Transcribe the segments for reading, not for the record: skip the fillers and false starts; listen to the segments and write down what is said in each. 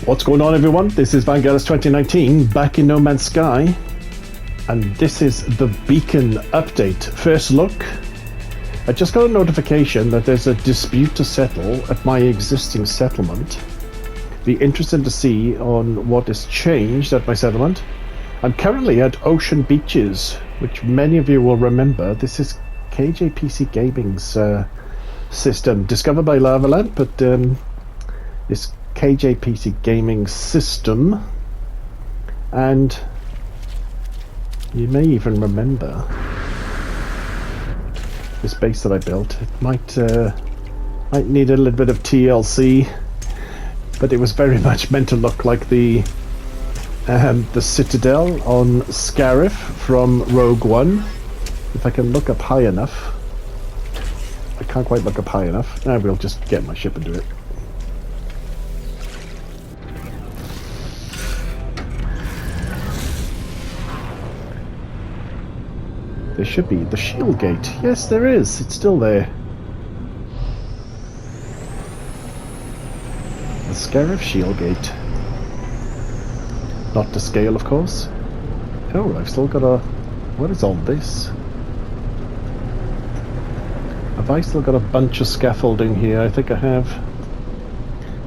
What's going on, everyone? This is Vangelis 2019 back in No Man's Sky, and this is the beacon update. First look, I just got a notification that there's a dispute to settle at my existing settlement. Be interested to see on what is changed at my settlement. I'm currently at Ocean Beaches, which many of you will remember. This is KJPC Gaming's system, discovered by Lavaland, but this KJPC Gaming system, and you may even remember this base that I built. It might need a little bit of TLC, but it was very much meant to look like the Citadel on Scarif from Rogue One. If I can look up high enough. I can't quite look up high enough. I will just get my ship and do it. There should be the shield gate. Yes, there is. It's still there. The Scarif shield gate. Not to scale, of course. Oh, I've still got a... What is all this? Have I still got a bunch of scaffolding here? I think I have.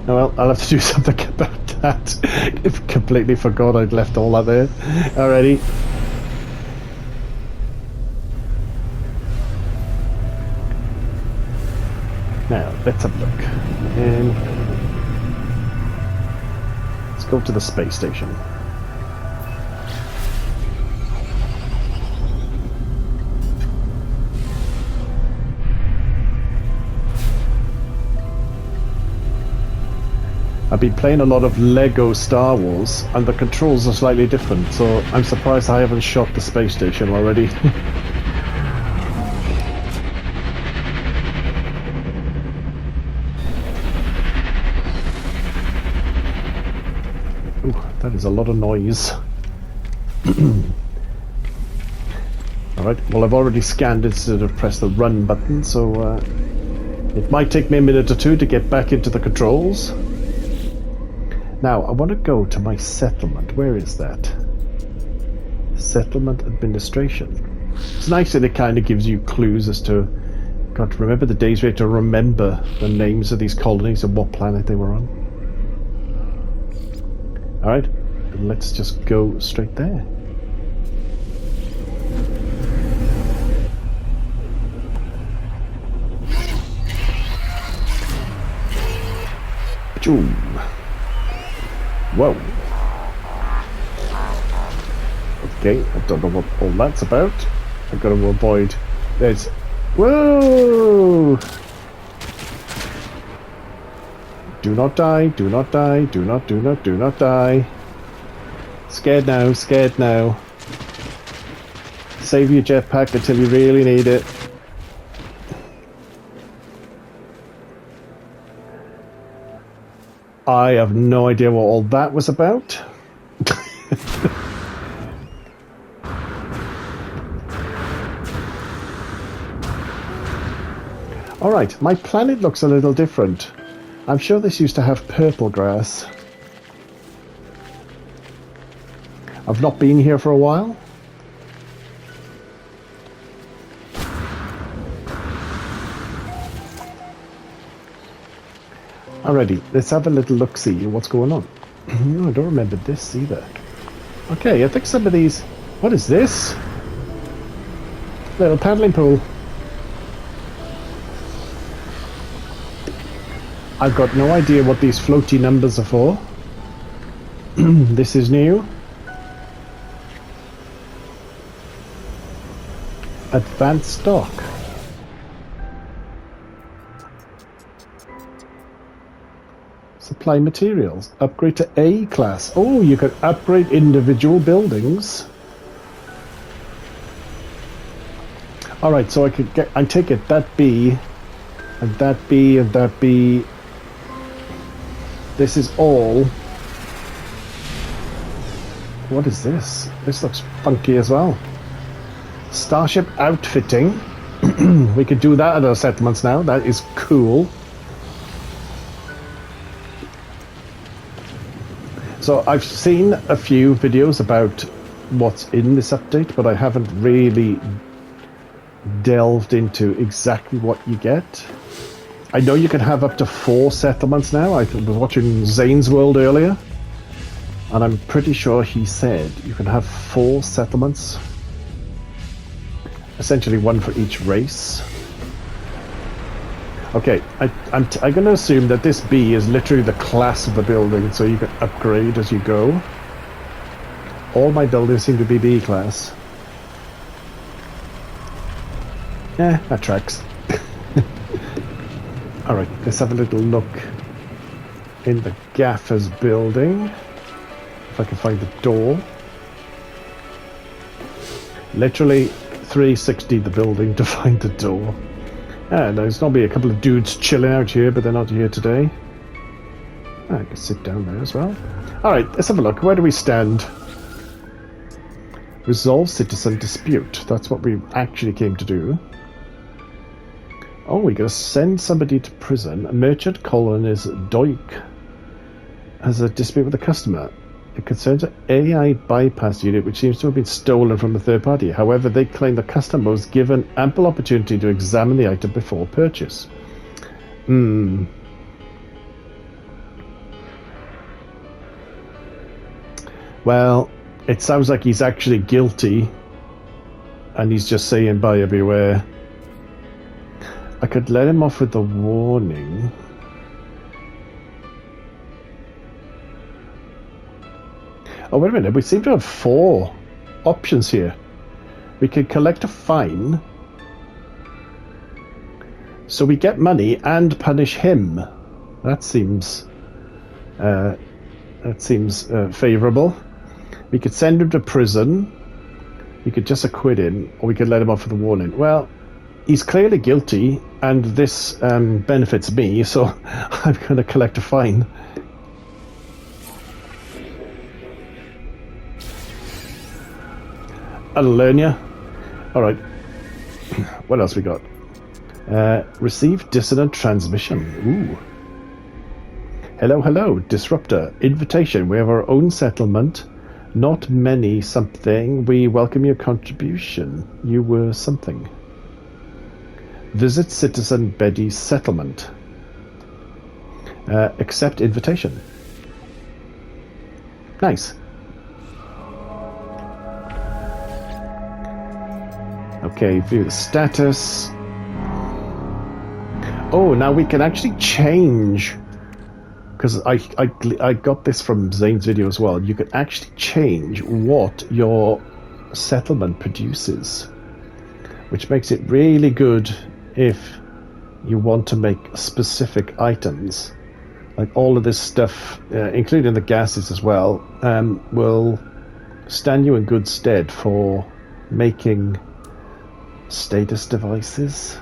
Oh, well, I'll have to do something about that. I completely forgot I'd left all that there. Alrighty. Now, let's have a look. And let's go to the space station. I've been playing a lot of Lego Star Wars, and the controls are slightly different, so I'm surprised I haven't shot the space station already. That is a lot of noise. Alright, well, I've already scanned instead of pressed the run button, so it might take me a minute or two to get back into the controls. Now, I want to go to my settlement. Where is that? Settlement administration. It's nice that it kind of gives you clues as to... God, remember the days we had to remember the names of these colonies and what planet they were on. Alright, let's just go straight there. Boom. Whoa. Okay, I don't know what all that's about. I've got to avoid... There's... Whoa! Do not die, do not die, do not die. Scared now, scared now. Save your jetpack until you really need it. I have no idea what all that was about. Alright, my planet looks a little different. I'm sure this used to have purple grass. I've not been here for a while. Alrighty, let's have a little look-see at what's going on. No, I don't remember this either. Okay, I think some of these... What is this? Little paddling pool. I've got no idea what these floaty numbers are for. This is new. Advanced stock. Supply materials. Upgrade to A class. Oh, you can upgrade individual buildings. Alright, so I could get... I take it that B, and that B, and that B... This is all... What is this? This looks funky as well. Starship outfitting. We could do that at our settlements now. That is cool. So I've seen a few videos about what's in this update, but I haven't really delved into exactly what you get. I know you can have up to 4 settlements now. I was watching Zane's World earlier, and I'm pretty sure he said you can have 4 settlements. Essentially one for each race. Okay, I'm going to assume that this B is literally the class of the building, so you can upgrade as you go. All my buildings seem to be B class. Yeah, that tracks. Alright, let's have a little look in the Gaffer's building. If I can find the door. Literally 360 the building to find the door. There's normally a couple of dudes chilling out here, but they're not here today. I can sit down there as well. Alright, let's have a look. Where do we stand? Resolve citizen dispute. That's what we actually came to do. Oh, we gotta send somebody to prison. A merchant colonist Doik has a dispute with a customer. It concerns an AI bypass unit which seems to have been stolen from a third party. However, they claim the customer was given ample opportunity to examine the item before purchase. Well, it sounds like he's actually guilty, and he's just saying buyer beware. I could let him off with the warning. Oh, wait a minute. We seem to have 4 options here. We can collect a fine, so we get money and punish him. That seems favourable. We could send him to prison. We could just acquit him, or we could let him off with a warning. Well, he's clearly guilty, and this benefits me, so I'm going to collect a fine. I'll learn ya. Alright. What else we got? Receive dissonant transmission. Ooh. Hello, hello. Disruptor. Invitation. We have our own settlement. Not many something. We welcome your contribution. You were something. Visit Citizen Betty's settlement. Accept invitation. Nice. Okay, view the status. Oh, now we can actually change, because I got this from Zane's video as well. You can actually change what your settlement produces, which makes it really good if you want to make specific items. Like all of this stuff, including the gases as well, will stand you in good stead for making status devices.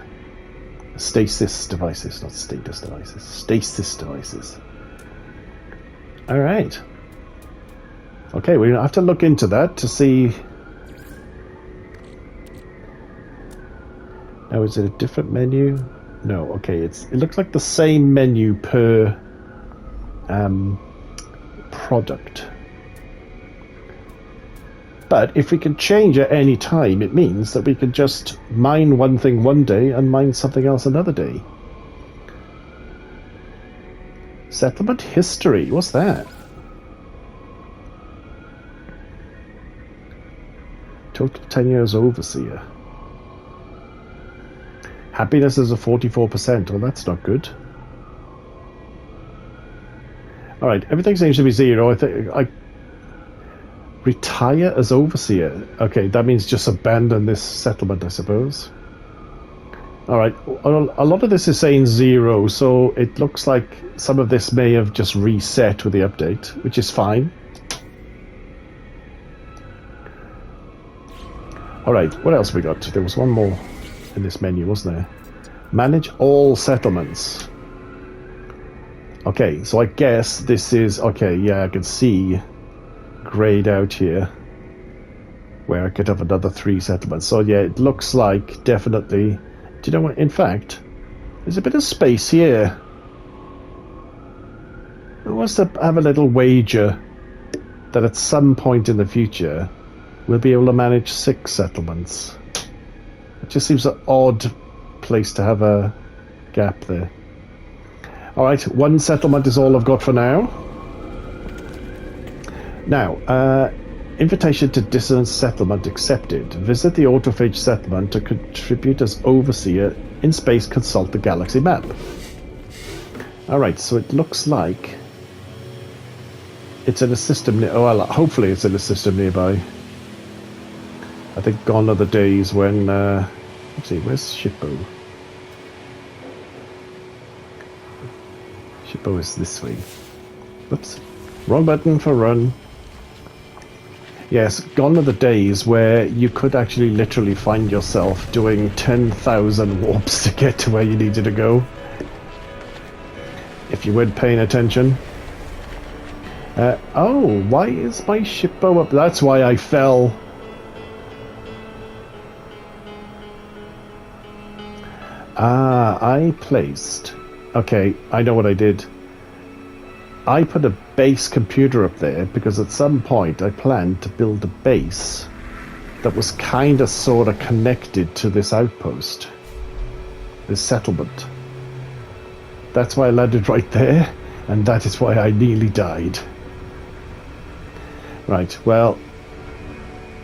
Stasis devices, not status devices. Stasis devices. Alright. Okay, we have to look into that to see. Now, is it a different menu? No, okay, it looks like the same menu per product. But if we can change at any time, it means that we can just mine one thing one day and mine something else another day. Settlement history, what's that? Total 10 years overseer. Happiness is a 44%. Well, that's not good. Alright, everything seems to be 0. I think retire as overseer. Okay, that means just abandon this settlement, I suppose. Alright, a lot of this is saying 0, so it looks like some of this may have just reset with the update, which is fine. Alright, what else we got? There was one more in this menu, wasn't there? Manage all settlements. Okay, so I guess this is... Okay, yeah, I can see grayed out here where I could have another 3 settlements. So yeah, it looks like definitely... Do you know what? In fact, there's a bit of space here. Who wants to have a little wager that at some point in the future we'll be able to manage 6 settlements. It just seems an odd place to have a gap there. Alright, 1 settlement is all I've got for now. Now, invitation to Dissonant Settlement accepted. Visit the autophage settlement to contribute as overseer. In space, consult the galaxy map. Alright, so it looks like it's in a system well, hopefully it's in a system nearby. I think gone are the days when let's see, where's Shippo? Shippo is this way. Oops. Wrong button for run. Yes, gone are the days where you could actually literally find yourself doing 10,000 warps to get to where you needed to go. If you weren't paying attention. Oh, why is my Shippo up? That's why I fell. Ah, I placed... Okay, I know what I did. I put a base computer up there because at some point I planned to build a base that was kind of sort of connected to this outpost, this settlement. That's why I landed right there, and that is why I nearly died. Right, well,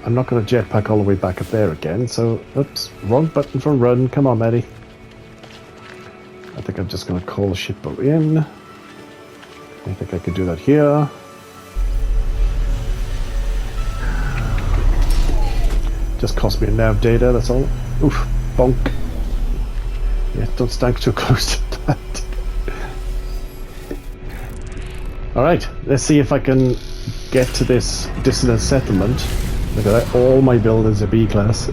I'm not going to jetpack all the way back up there again, so, oops, wrong button for run. Come on, Maddie. I think I'm just going to call Shippo in. I think I could do that here. Just cost me a nav data, that's all. Oof, bonk. Yeah, don't stand too close to that. Alright, let's see if I can get to this Dissonant Settlement. Look at that, all my buildings are B-class.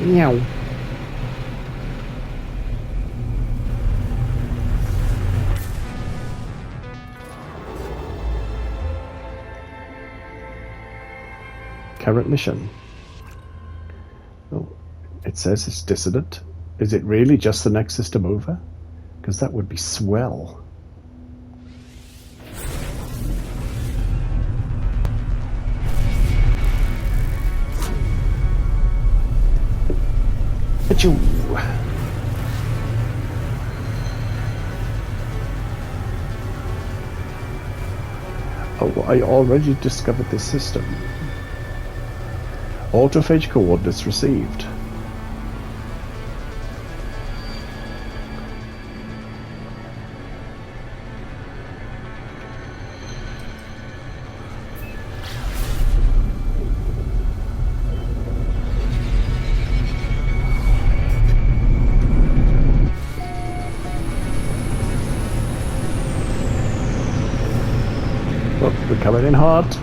Meow. Current mission. Oh, it says it's dissonant. Is it really just the next system over? Because that would be swell. Achoo! Oh, I already discovered this system. Autophage coordinates received. Oh, we're coming in hot.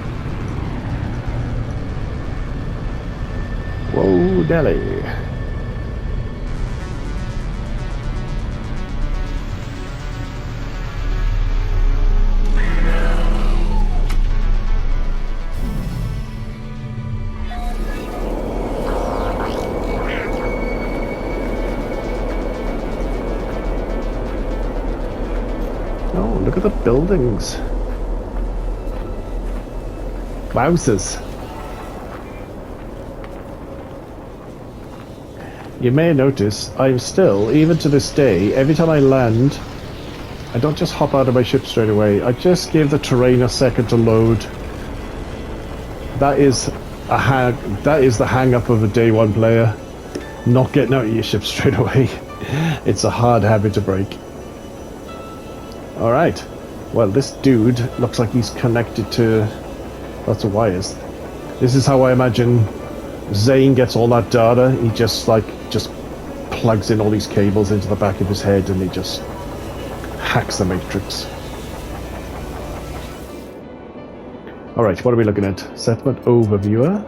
Whoa, Delhi. Oh, look at the buildings. Wowzers. You may notice I'm still, even to this day, every time I land, I don't just hop out of my ship straight away. I just give the terrain a second to load. That is the hang-up of a day one player. Not getting out of your ship straight away. It's a hard habit to break. Alright. Well, this dude looks like he's connected to lots of wires. This is how I imagine Zane gets all that data. He just plugs in all these cables into the back of his head and he just hacks the matrix. Alright, what are we looking at? Settlement overviewer.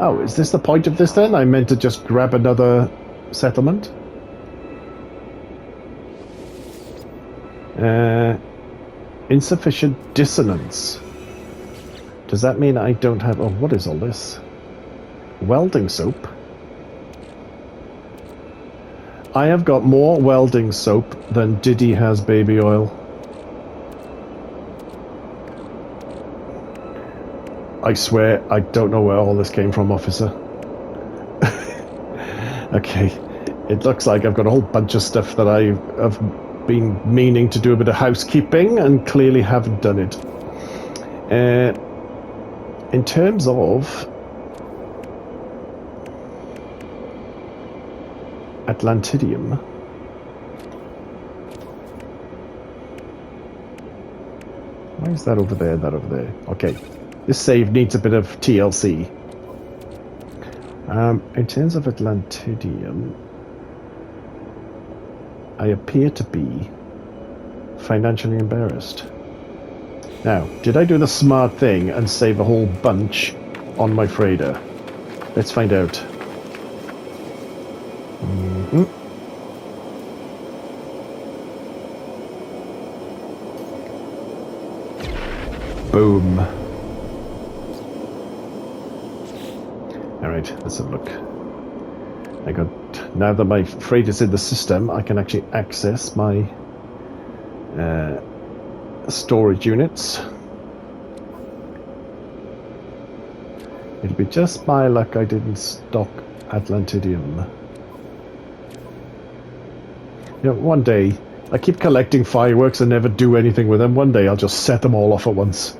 Oh, is this the point of this then? I meant to just grab another settlement. Insufficient dissonance. Does that mean I don't have... Oh, what is all this? Welding soap? I have got more welding soap than Diddy has baby oil. I swear, I don't know where all this came from, officer. Okay, it looks like I've got a whole bunch of stuff that I have been meaning to do a bit of housekeeping and clearly haven't done it. In terms of Atlantidium, why is that over there, that over there? Okay, this save needs a bit of TLC. In terms of Atlantidium, I appear to be financially embarrassed. Now, did I do the smart thing and save a whole bunch on my freighter? Let's find out. Mm-hmm. Boom. Alright, let's have a look. Now that my freight is in the system, I can actually access my storage units. It'll be just my luck I didn't stock Atlantidium. You know, one day, I keep collecting fireworks and never do anything with them. One day I'll just set them all off at once.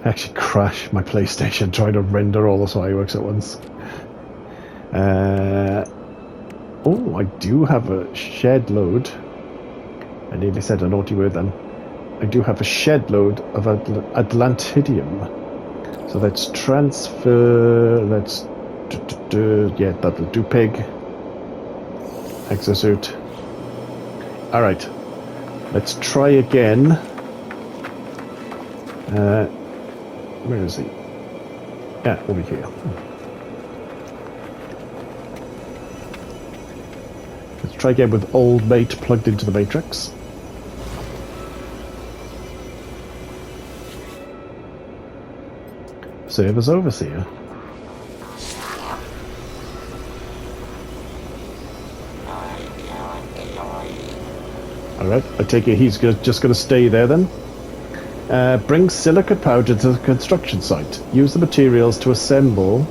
Actually crash my PlayStation trying to render all the fireworks at once. Oh, I do have a shed load. I nearly said a naughty word then. I do have a shed load of Atlantidium. So let's transfer. Let's yeah, that'll do. Pig. Exosuit. All right. Let's try again. Where is he? Yeah, over here. Let's try again with old mate plugged into the matrix. Server's overseer. Alright, I take it he's just going to stay there then. Bring silicate powder to the construction site. Use the materials to assemble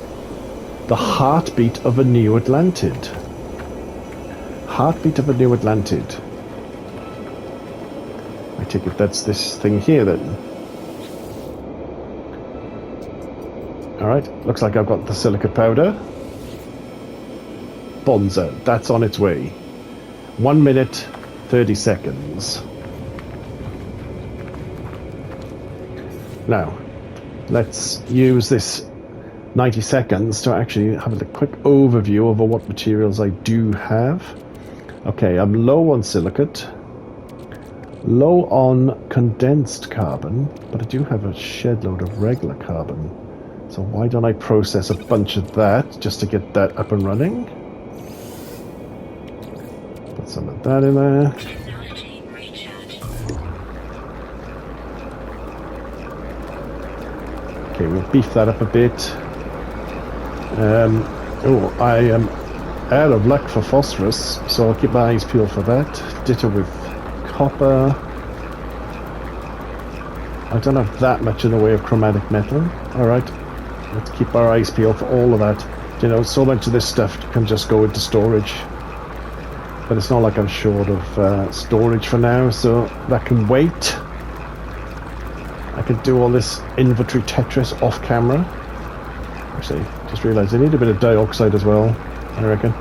the heartbeat of a new Atlantid. Heartbeat of a new Atlantid. I take it that's this thing here then. Alright, looks like I've got the silicate powder. Bonza, that's on its way. 1 minute, 30 seconds. Now, let's use this 90 seconds to actually have a quick overview over what materials I do have. Okay, I'm low on silicate, low on condensed carbon, but I do have a shed load of regular carbon. So why don't I process a bunch of that just to get that up and running? Put some of that in there. Okay, we'll beef that up a bit. Oh, I am out of luck for phosphorus, so I'll keep my eyes peeled for that. Ditto with copper. I don't have that much in the way of chromatic metal. Alright, let's keep our eyes peeled for all of that. You know, so much of this stuff can just go into storage. But it's not like I'm short of storage for now, so that can wait. I can do all this inventory Tetris off camera. Actually, just realised I need a bit of dioxide as well, I reckon.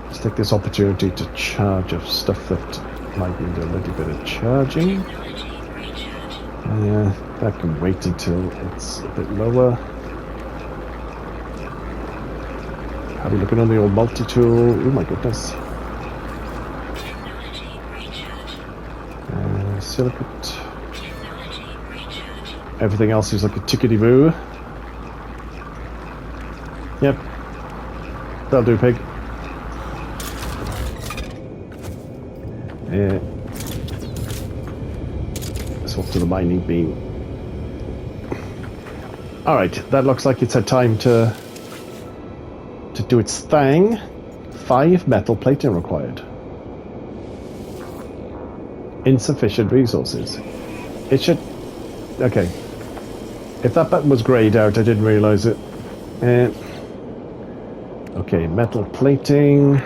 Let's take this opportunity to charge of stuff that might need a little bit of charging. Yeah, that can wait until it's a bit lower. How are we looking on the old multi-tool? Oh my goodness. Silicate. Everything else is like a tickety-boo. Yep. That'll do, pig. Let's off to the mining beam. Alright, that looks like it's had time to do its thing. 5 metal plating required. Insufficient resources. It should... Okay. If that button was greyed out, I didn't realise it. Okay, metal plating.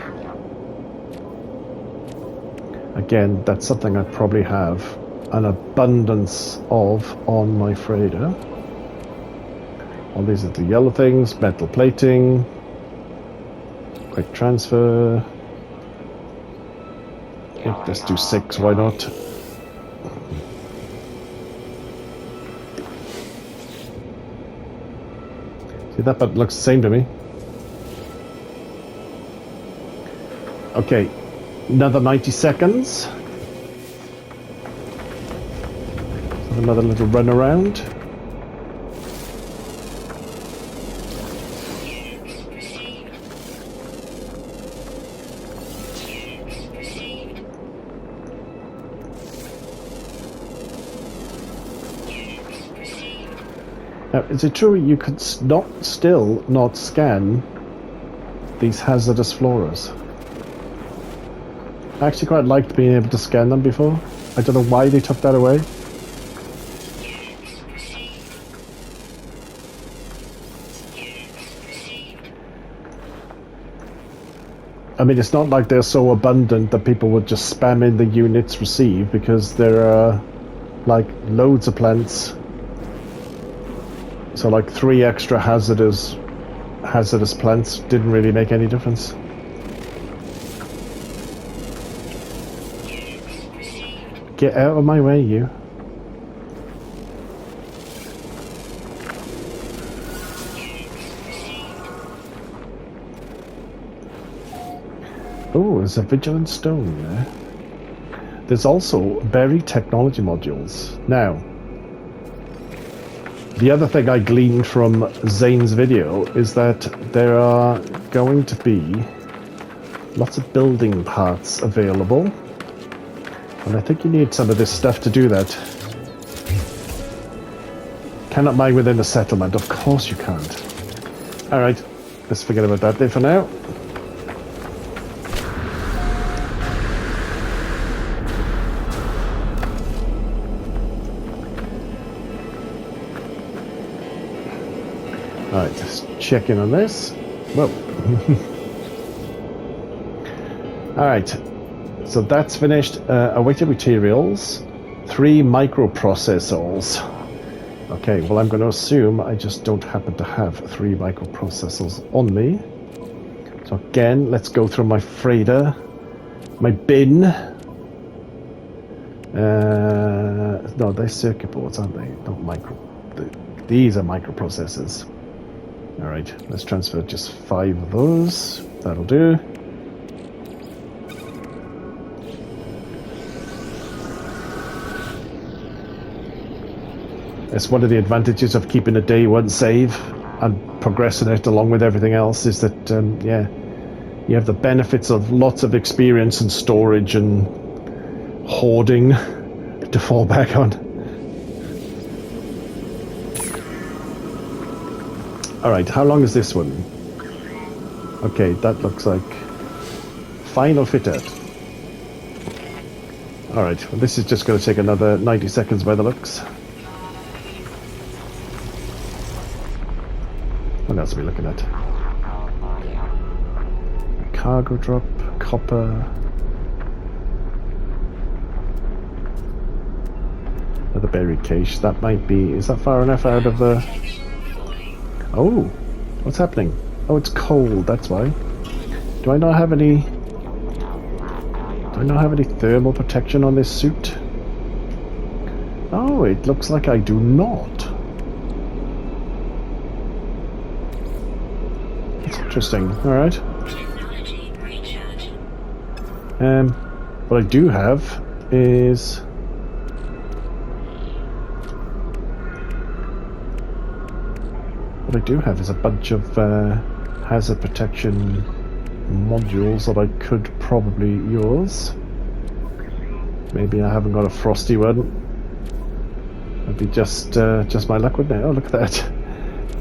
Again, that's something I probably have an abundance of on my freighter. All these are the yellow things. Metal plating. Quick transfer. Okay, let's do 6, why not? See, that button looks the same to me. Okay, another 90 seconds. Another little run around. Now, is it true you could still not scan these hazardous floras? I actually quite liked being able to scan them before. I don't know why they took that away. I mean, it's not like they're so abundant that people would just spam in the units received, because there are like loads of plants. So like 3 extra hazardous plants didn't really make any difference. Get out of my way, you. Oh, there's a vigilant stone there. There's also buried technology modules. Now, the other thing I gleaned from Zane's video is that there are going to be lots of building parts available. And I think you need some of this stuff to do that. Cannot mine within a settlement. Of course you can't. Alright, let's forget about that there for now. Alright, just check in on this. Whoa. Alright, so that's finished. Awaited materials. 3 microprocessors. Okay, well, I'm going to assume I just don't happen to have 3 microprocessors on me. So again, let's go through my freighter. My bin. No, they're circuit boards, aren't they? Not micro. These are microprocessors. Alright, let's transfer just 5 of those. That'll do. It's one of the advantages of keeping a day one save and progressing it along with everything else, is that, yeah, you have the benefits of lots of experience and storage and hoarding to fall back on. Alright, how long is this one? Okay, that looks like final fit out. Alright, well, this is just going to take another 90 seconds by the looks. What else are we looking at? Cargo drop, copper. Another buried cache. That might be... Is that far enough out of the... Oh, what's happening? Oh, it's cold, that's why. Do I not have any... Do I not have any thermal protection on this suit? Oh, it looks like I do not. That's interesting, alright. What I do have is... What I do have is a bunch of hazard protection modules that I could probably use. Maybe I haven't got a frosty one. That'd be just my luck, wouldn't it? Oh, look at that.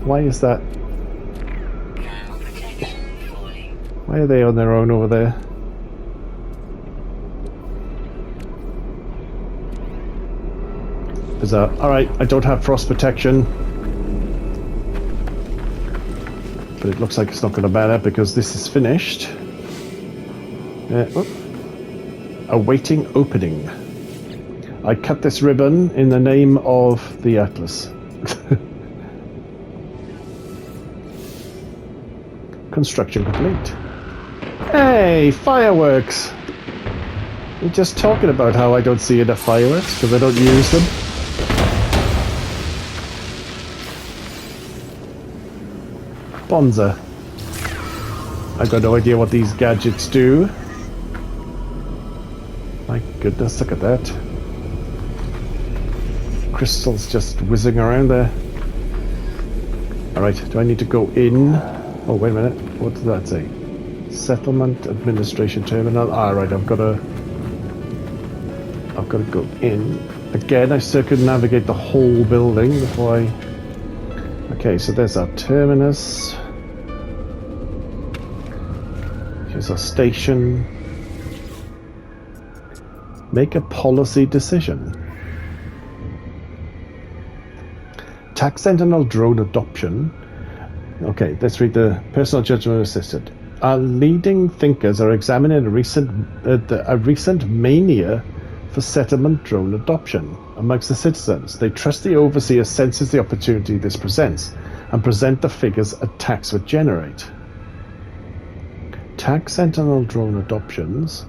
Why is that? Why are they on their own over there? Bizarre. Alright, I don't have frost protection. But it looks like it's not going to matter because this is finished. Awaiting opening. I cut this ribbon in the name of the Atlas. Construction complete. Hey, fireworks! You're just talking about how I don't see enough fireworks because I don't use them. Bonza. I've got no idea what these gadgets do. My goodness, look at that. Crystals just whizzing around there. Alright, do I need to go in? Oh, wait a minute. What does that say? Settlement Administration Terminal. Alright, I've got to go in. Again, I circumnavigate the whole building before I... Okay, so there's our terminus. Here's our station. Make a policy decision. Tax Sentinel drone adoption. Okay, let's read the personal judgment assisted. Our leading thinkers are examining a recent mania for settlement drone adoption amongst the citizens. They trust the overseer senses the opportunity this presents and present the figures a tax would generate. Tax Sentinel drone adoptions.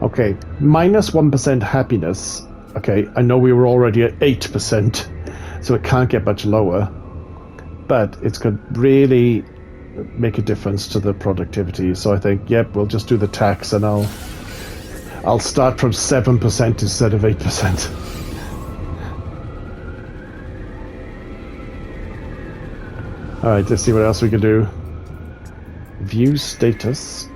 Okay, minus 1% happiness. Okay, I know we were already at 8%, so it can't get much lower. But it's going to really make a difference to the productivity. So I think, yep, we'll just do the tax, and I'll start from 7% instead of 8%. All right, let's see what else we can do. View status.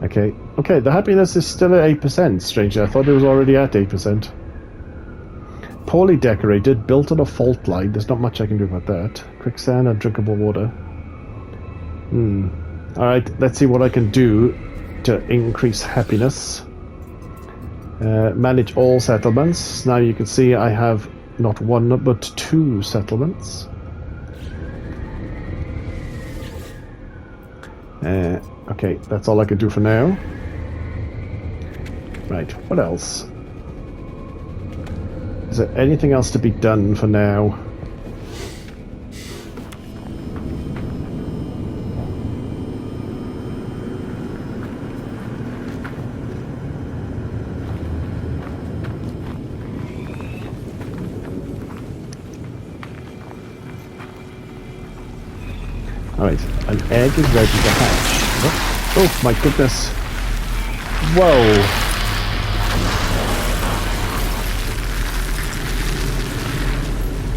Okay, the happiness is still at 8%, strangely. I thought it was already at 8%. Poorly decorated, built on a fault line. There's not much I can do about that. Quicksand and drinkable water. Alright, let's see what I can do to increase happiness. Manage all settlements. Now you can see I have not one but 2 settlements. Okay, that's all I can do for now. Right, what else? Is there anything else to be done for now? Alright, an egg is ready to hatch. Oh my goodness. Whoa.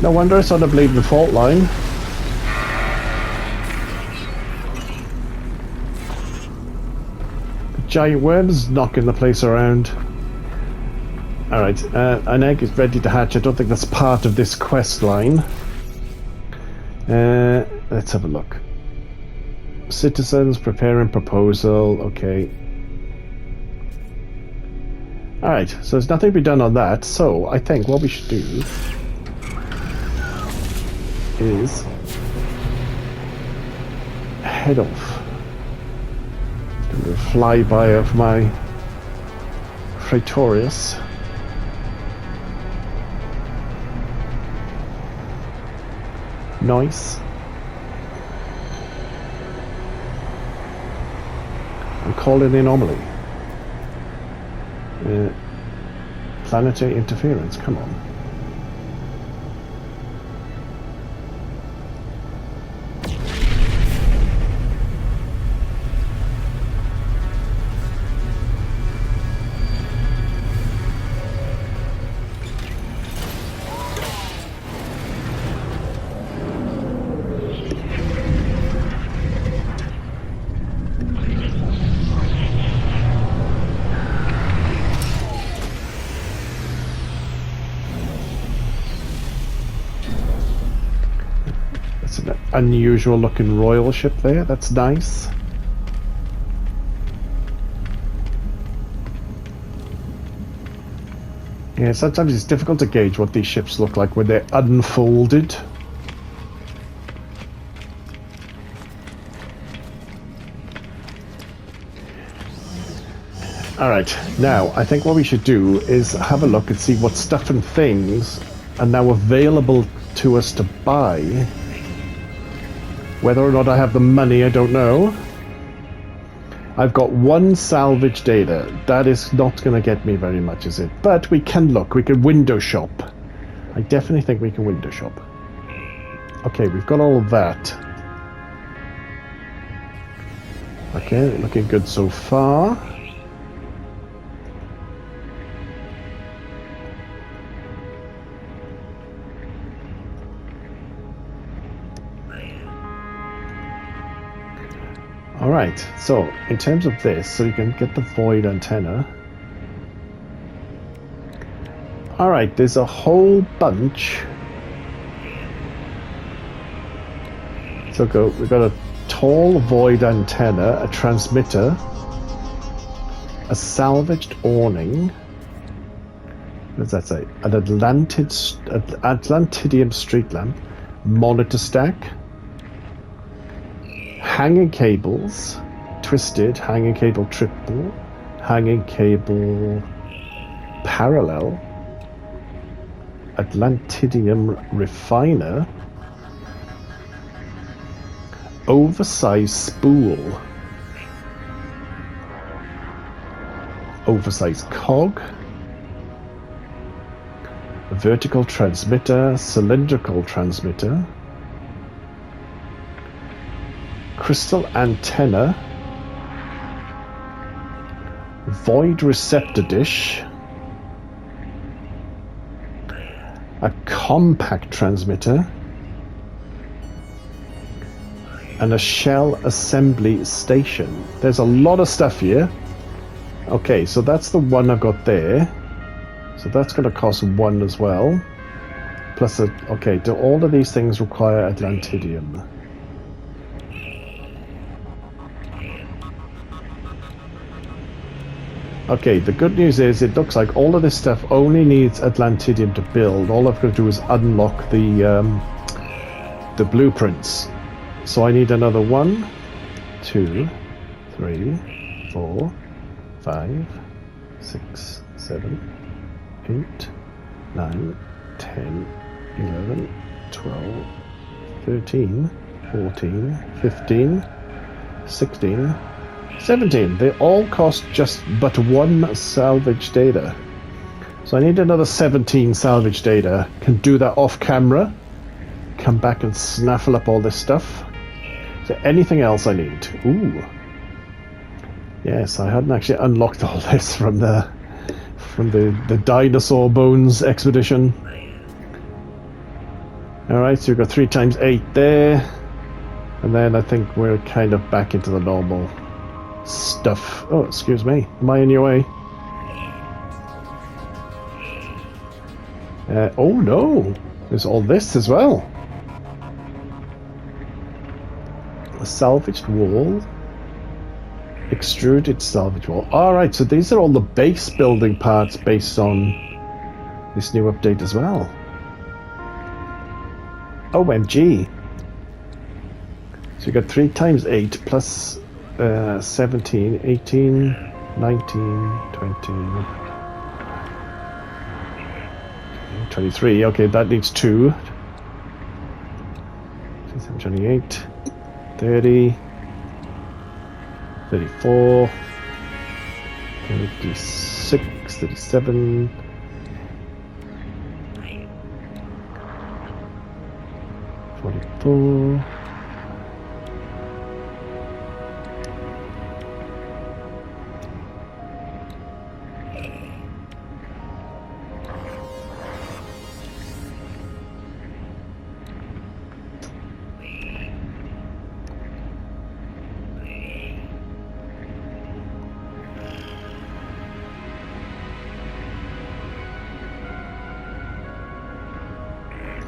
No wonder it's on the bleeding fault line. The giant worms knocking the place around. Alright, an egg is ready to hatch. I don't think that's part of this quest line. Let's have a look. Citizens preparing proposal. Okay. Alright, so there's nothing to be done on that. So I think what we should do is head off. Do a flyby of my Praetorius. Nice. And call it anomaly. Planetary interference, come on. unusual looking royal ship there. That's nice. Yeah, sometimes it's difficult to gauge what these ships look like when they're unfolded. Alright, now I think what we should do is have a look and see what stuff and things are now available to us to buy. Whether or not I have the money, I don't know. I've got 1 salvage data. That is not going to get me very much, is it? But we can look. We can window shop. I definitely think we can window shop. Okay, we've got all of that. Okay, looking good so far. Alright, so in terms of this, so you can get the void antenna. Alright, there's a whole bunch. So we've got a tall void antenna, a transmitter, a salvaged awning. What does that say? An Atlantidium street lamp, monitor stack. Hanging cables, twisted, hanging cable triple, hanging cable parallel, Atlantidium refiner, oversized spool, oversized cog, vertical transmitter, cylindrical transmitter, crystal antenna, void receptor dish, a compact transmitter, and a shell assembly station. There's a lot of stuff here. Okay, so that's the one I've got there. So that's going to cost 1 as well. Plus, okay, do all of these things require Atlantidium? Okay, the good news is it looks like all of this stuff only needs Atlantidium to build. All I've got to do is unlock the blueprints. So I need another 1, 2, 3, 4, 5, 6, 7, 8, 9, 10, 11, 12, 13, 14, 15, 16, 17. They all cost just but 1 salvage data. So I need another 17 salvage data. Can do that off camera. Come back and snaffle up all this stuff. Is there anything else I need? Ooh. Yes, I hadn't actually unlocked all this from the dinosaur bones expedition. Alright, so we've got 3 times 8 there. And then I think we're kind of back into the normal stuff. Oh, excuse me. Am I in your way? Oh no! There's all this as well. A salvaged wall. Extruded salvage wall. Alright, so these are all the base building parts based on this new update as well. OMG! So you got 3 times 8 plus 17, 18, 19, 20, 23. Okay, that needs 2. 28, 30, 34, 36, 37, 44.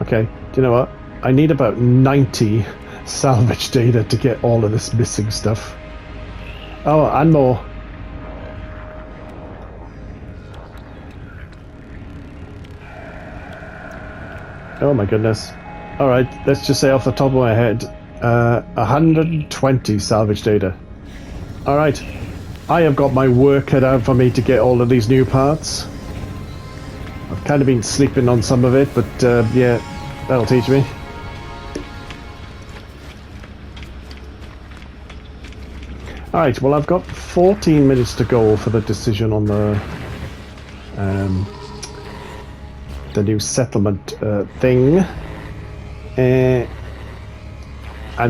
Okay, do you know what? I need about 90 salvage data to get all of this missing stuff. Oh, and more. Oh my goodness. Alright, let's just say off the top of my head, 120 salvage data. Alright, I have got my work cut out for me to get all of these new parts. I've kind of been sleeping on some of it, but yeah, that'll teach me. Alright, well I've got 14 minutes to go for the decision on the new settlement thing. And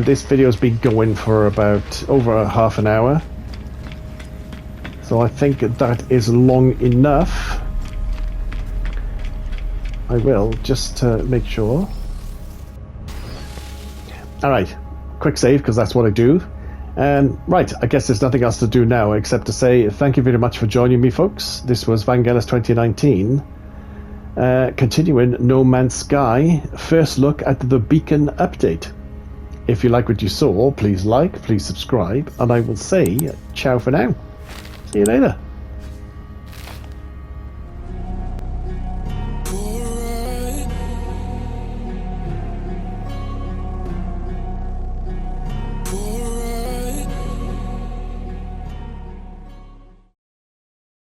this video's been going for about over half an hour. So I think that is long enough. I will, just to make sure. Alright, quick save, because that's what I do. Right, I guess there's nothing else to do now except to say thank you very much for joining me, folks. This was Vangelis 2019. Continuing No Man's Sky, first look at the Beacon update. If you like what you saw, please like, please subscribe, and I will say ciao for now. See you later.